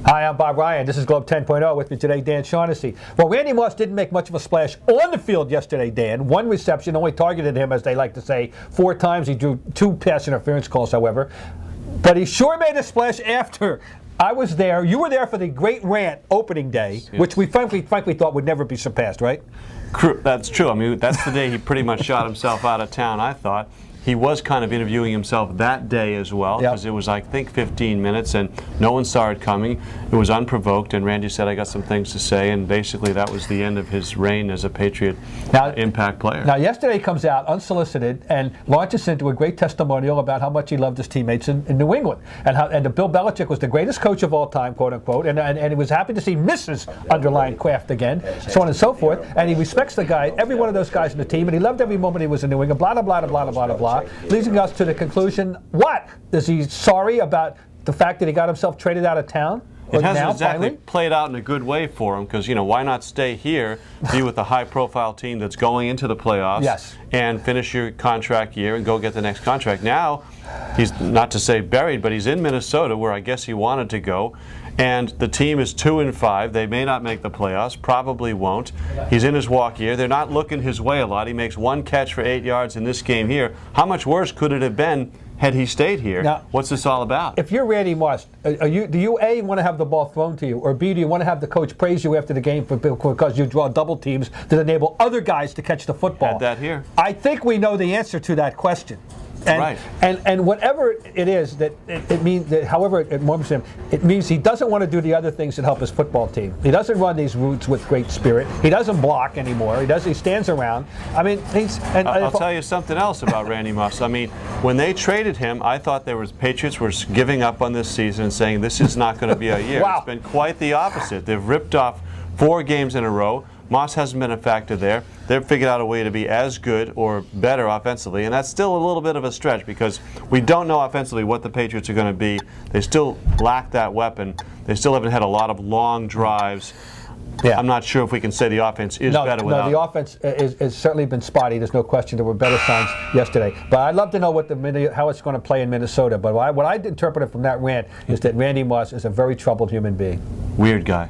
Hi, I'm Bob Ryan. This is Globe 10.0. With me today, Dan Shaughnessy. Well, Randy Moss didn't make much of a splash on the field yesterday, Dan. One reception, only targeted him, as they like to say, 4 times. He drew 2 pass interference calls, however. But he sure made a splash after. I was there. You were there for the great rant opening day, yes, which we frankly thought would never be surpassed, right? That's true. I mean, that's the day he pretty much shot himself out of town, I thought. He was kind of interviewing himself that day as well, because it was, I think, 15 minutes, and no one saw it coming. It was unprovoked, and Randy said, I got some things to say, and basically that was the end of his reign as a Patriot impact player. Now, yesterday he comes out unsolicited and launches into a great testimonial about how much he loved his teammates in New England, and Bill Belichick was the greatest coach of all time, quote unquote, and he was happy to see Mrs. Underline Kraft again, so on and so forth, and he respects the guy, every one of those guys in the team, and he loved every moment he was in New England, blah, blah, blah, blah, blah, blah, blah. Leading us to the conclusion, what? Is he sorry about the fact that he got himself traded out of town? It hasn't exactly played out in a good way for him, because, why not stay here, be with a high-profile team that's going into the playoffs, and finish your contract year and go get the next contract. Now, he's, not to say buried, but he's in Minnesota, where I guess he wanted to go, and the team is 2-5. They may not make the playoffs, probably won't. He's in his walk year. They're not looking his way a lot. He makes 1 catch for 8 yards in this game here. How much worse could it have been had he stayed here? Now, what's this all about? If you're Randy Moss, do you A, want to have the ball thrown to you, or B, do you want to have the coach praise you after the game because you draw double teams that enable other guys to catch the football? Had that here. I think we know the answer to that question. And whatever it is that it means, that however it warms him, it means he doesn't want to do the other things that help his football team. He doesn't run these routes with great spirit. He doesn't block anymore. He stands around. I mean, I'll tell you something else about Randy Moss. I mean, when they traded him, I thought Patriots were giving up on this season and saying this is not going to be a year. Wow. It's been quite the opposite. They've ripped off 4 games in a row. Moss hasn't been a factor there. They've figured out a way to be as good or better offensively, and that's still a little bit of a stretch because we don't know offensively what the Patriots are going to be. They still lack that weapon. They still haven't had a lot of long drives. Yeah. I'm not sure if we can say the offense is better without. No, the offense has certainly been spotty. There's no question. There were better signs yesterday. But I'd love to know how it's going to play in Minnesota. But what I interpreted from that rant is that Randy Moss is a very troubled human being. Weird guy.